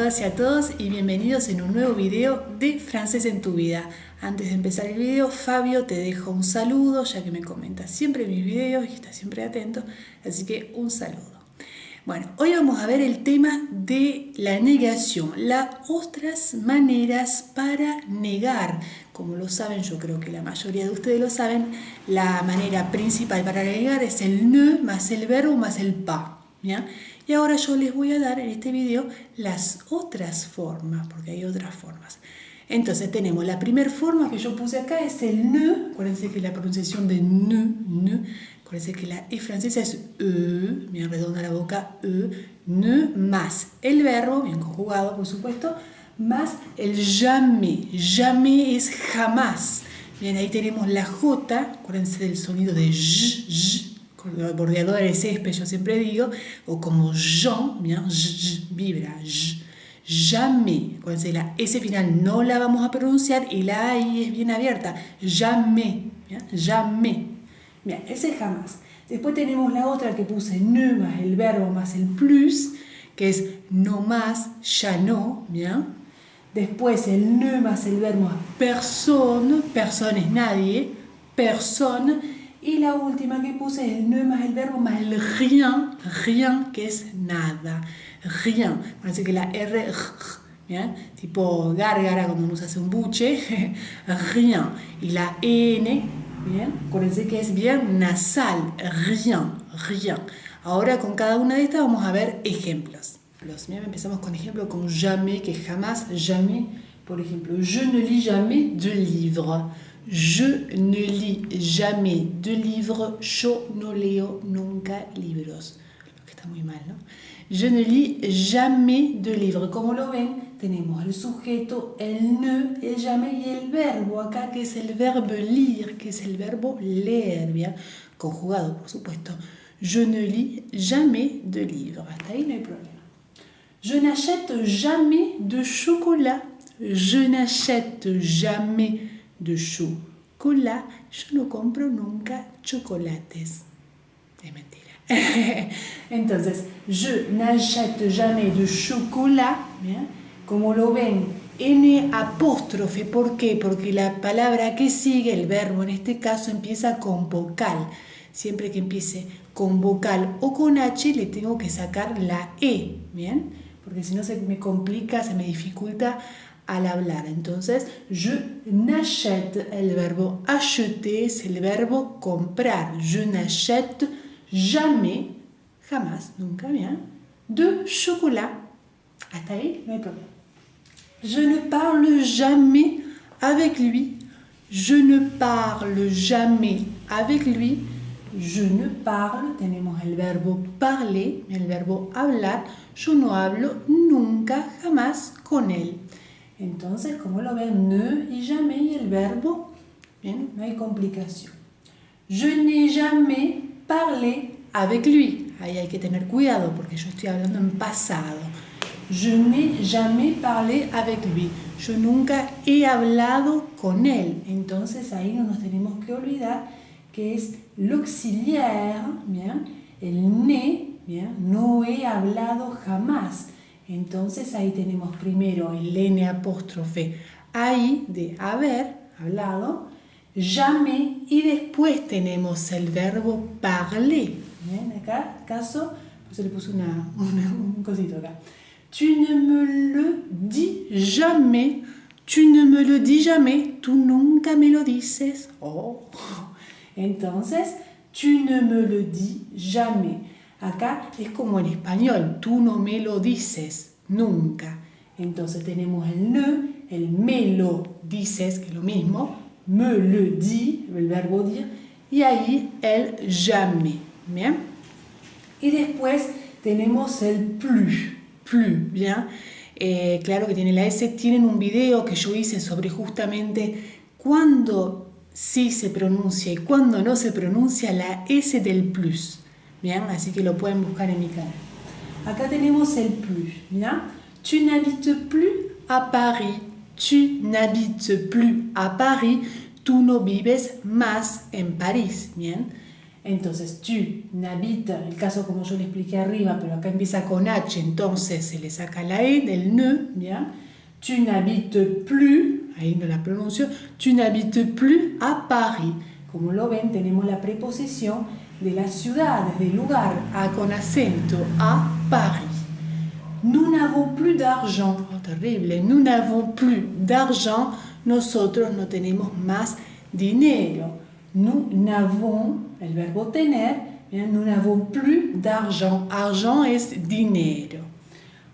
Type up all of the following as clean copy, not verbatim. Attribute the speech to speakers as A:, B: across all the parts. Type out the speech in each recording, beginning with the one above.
A: todas y a todos y bienvenidos en un nuevo video de Francés en tu vida. Antes de empezar el video, Fabio te dejo un saludo, ya que me comenta siempre mis videos y está siempre atento, así que un saludo. Bueno, hoy vamos a ver el tema de la negación, las otras maneras para negar. Como lo saben, yo creo que la mayoría de ustedes lo saben, la manera principal para negar es el ne más el verbo más el pas. ¿Ya? Y ahora yo les voy a dar en este video las otras formas, porque hay otras formas. Entonces tenemos la primera forma que yo puse acá, es el ne. Acuérdense que la pronunciación de ne. Acuérdense que la E francesa es E, bien redonda la boca, E, ne, más el verbo, bien conjugado por supuesto, más el jamais. Jamais es jamás. Bien, ahí tenemos la J, acuérdense del sonido de j, bordeador de césped, yo siempre digo, o como Jean, bien, vibra, jamais. Acuérdense, la S final no la vamos a pronunciar y la A ahí es bien abierta, jamais, bien, jamais. Bien, ese es jamás. Después tenemos la otra que puse ne más el verbo más el plus, que es no más, ya no, bien. Después el ne más el verbo más personne, personne es nadie, personne. Y la última que puse es el ne más el verbo más el rien, rien que es nada, rien. Parece que la R, ¿bien? Tipo gárgara cuando uno se hace un buche, rien. Y la N, ¿bien? Acuérdense que es bien nasal, rien, rien. Ahora con cada una de estas vamos a ver ejemplos. Bien, empezamos con ejemplo con jamais, que jamás, jamais. Por ejemplo, je ne lis jamais de livres. Je ne lis jamais de livres, yo no leo nunca libros. Lo que está muy mal, ¿no? Je ne lis jamais de livres. Como lo ven, tenemos el sujeto, el ne, el jamais y el verbo acá, que es el verbo lire, que es el verbo leer, bien, conjugado, por supuesto. Je ne lis jamais de livres. Hasta ahí no hay problema. Je n'achète jamais de chocolat. Je n'achète jamais de chocolat. Yo no compro nunca chocolates. Es mentira. Entonces, je n'achète jamais de chocolat. Bien. Como lo ven, N apóstrofe. ¿Por qué? Porque la palabra que sigue, el verbo en este caso, empieza con vocal. Siempre que empiece con vocal o con H, le tengo que sacar la E. Bien. Porque si no se me complica, se me dificulta al hablar. Entonces, je n'achète, el verbo acheter es el verbo comprar. Je n'achète jamais, jamás, nunca, bien, de chocolat. Hasta ahí no hay problema. Je ne parle jamais avec lui. Je ne parle jamais avec lui. Je ne parle, tenemos el verbo parler, el verbo hablar. Yo no hablo nunca, jamás con él. Entonces, como lo ven, ne y jamais y el verbo, bien, no hay complicación. Je n'ai jamais parlé avec lui. Ahí hay que tener cuidado porque yo estoy hablando en pasado. Je n'ai jamais parlé avec lui. Yo nunca he hablado con él. Entonces, ahí no nos tenemos que olvidar que es l'auxiliaire, bien, el ne, bien, no he hablado jamás. Entonces ahí tenemos primero el N apóstrofe ahí de haber hablado, jamais, y después tenemos el verbo parler. Bien, acá, caso, pues le puse un cosito acá. Tu ne me le dis jamais. Tu ne me le dis jamais. Tú nunca me lo dices. Oh. Entonces, tu ne me le dis jamais. Acá es como en español, tú no me lo dices nunca. Entonces tenemos el ne, el me lo dices, que es lo mismo, me le dis, el verbo dire, y ahí el jamais. ¿Bien? Y después tenemos el plus, ¿bien? Claro que tiene la S. Tienen un video que yo hice sobre justamente cuándo sí se pronuncia y cuándo no se pronuncia la S del plus. Bien, así que lo pueden buscar en mi canal. Acá tenemos el plus, bien. Tu n'habites plus à Paris. Tu n'habites plus à Paris. Tú no vives más en París, bien. Entonces, tu n'habites, el caso como yo le expliqué arriba, pero acá empieza con H, entonces se le saca la E del ne, bien. Tu n'habites plus, ahí no la pronuncio, tu n'habites plus à Paris. Como lo ven, tenemos la preposición de las ciudades, del lugar, a con acento, à Paris. Nous n'avons plus d'argent, oh, terrible, nous n'avons plus d'argent, nosotros no tenemos más dinero. Nous n'avons, el verbo tener, bien, nous n'avons plus d'argent. Argent es dinero.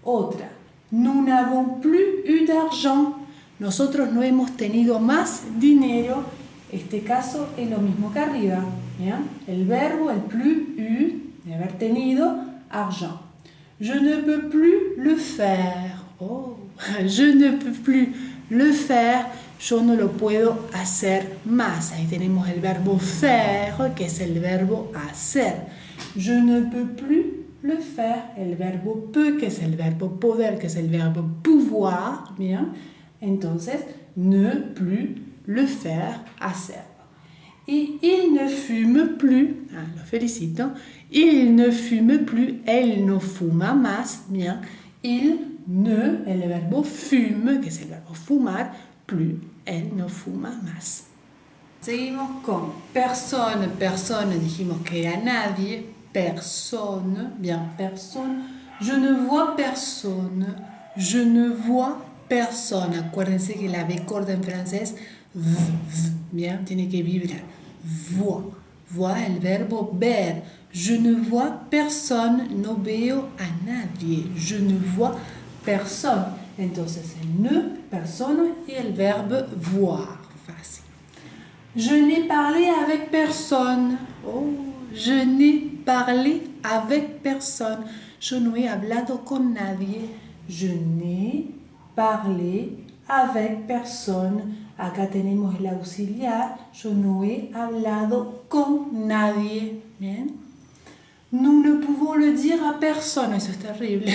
A: Otra, nous n'avons plus eu d'argent. Nosotros no hemos tenido más dinero. Este caso es lo mismo que arriba. Bien. El verbo, el plus, eu, de haber tenido, argent. Je ne peux plus le faire. Oh, je ne peux plus le faire. Yo no lo puedo hacer más. Ahí tenemos el verbo faire, que es el verbo hacer. Je ne peux plus le faire. El verbo peut, que es el verbo poder, que es el verbo pouvoir. Bien. Entonces, ne plus le faire, hacerlo. Y il ne fume plus. Ah, lo felicito. Il ne fume plus. Elle no fuma más. Bien. Il ne, el verbo fume, que es el verbo fumar, plus, elle no fuma más. Seguimos con personne. Personne, dijimos que era nadie. Personne, bien, personne. Je ne vois personne. Je ne vois personne. Acuérdense que la B corta en francés, bien, tiene que vibrar. Vois. Vois, el verbo ver. Je ne vois personne, no veo a nadie. Je ne vois personne. Entonces el ne, personne y el verbe voir. Fácil. Je n'ai parlé avec personne. Oh, je n'ai parlé avec personne. Yo no he hablado con nadie. Je n'ai parlé avec personne. Acá tenemos el auxiliar. Yo no he hablado con nadie. Bien. Nous ne pouvons le dire à personne. Eso es terrible.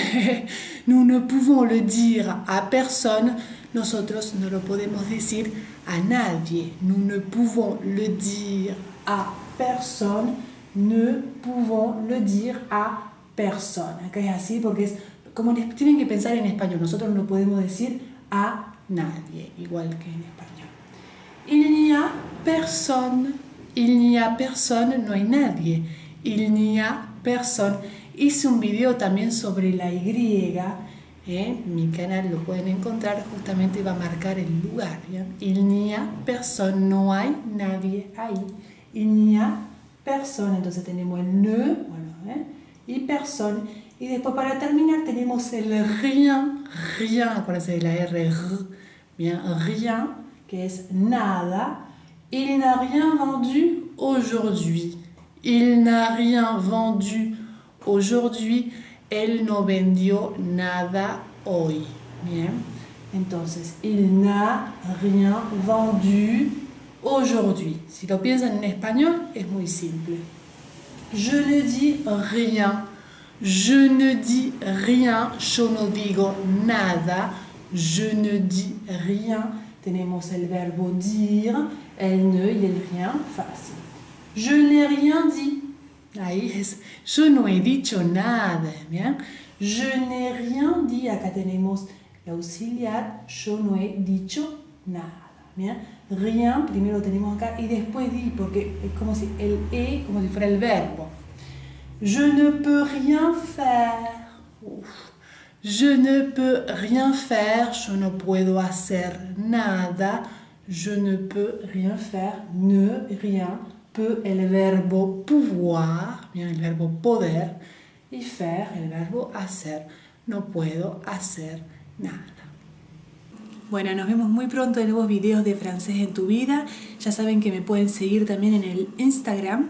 A: Nous ne pouvons le dire à personne. Nosotros no lo podemos decir a nadie. Nous ne pouvons le dire à personne. Ne pouvons le dire à personne. Acá es así porque es como tienen que pensar en español. Nosotros no podemos decir a nadie, igual que en español. Il n'y a personne. Il n'y a personne, no hay nadie. Il n'y a personne. Hice un video también sobre la Y. Mi canal lo pueden encontrar, justamente va a marcar el lugar. ¿Bien? Il n'y a personne, no hay nadie ahí. Il n'y a personne, entonces tenemos el ne, bueno, y personne. Y después para terminar tenemos el rien, rien, acuérdense de la R, bien, rien, que es nada. Il n'a rien vendu aujourd'hui. Il n'a rien vendu aujourd'hui. Él no vendió nada hoy. Bien. Entonces, il n'a rien vendu aujourd'hui. Si lo piensan en español, es muy simple. Je ne dis rien. Je ne dis rien. Yo no digo nada. Je ne dis rien. Tenemos el verbo dire, el ne y el rien, fácil. Je n'ai rien dit. Ahí es, yo no he dicho nada, ¿bien? Je n'ai rien dit. Acá tenemos el auxiliar, yo no he dicho nada, ¿bien? Rien, primero lo tenemos acá y después di, porque es como si el e, como si fuera el verbo. Je ne peux rien faire. Uf. Je ne peux rien faire, yo no puedo hacer nada. Je ne peux rien faire, ne, rien. Peu, el verbo pouvoir, bien, el verbo poder, y faire, el verbo hacer. No puedo hacer nada. Bueno, nos vemos muy pronto en nuevos videos de Francés en tu vida. Ya saben que me pueden seguir también en el Instagram,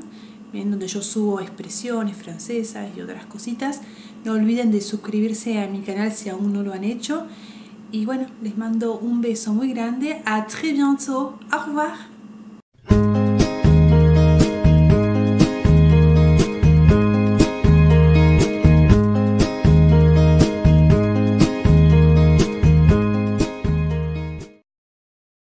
A: bien, donde yo subo expresiones francesas y otras cositas. No olviden de suscribirse a mi canal si aún no lo han hecho. Y bueno, les mando un beso muy grande. A très bientôt. Au revoir.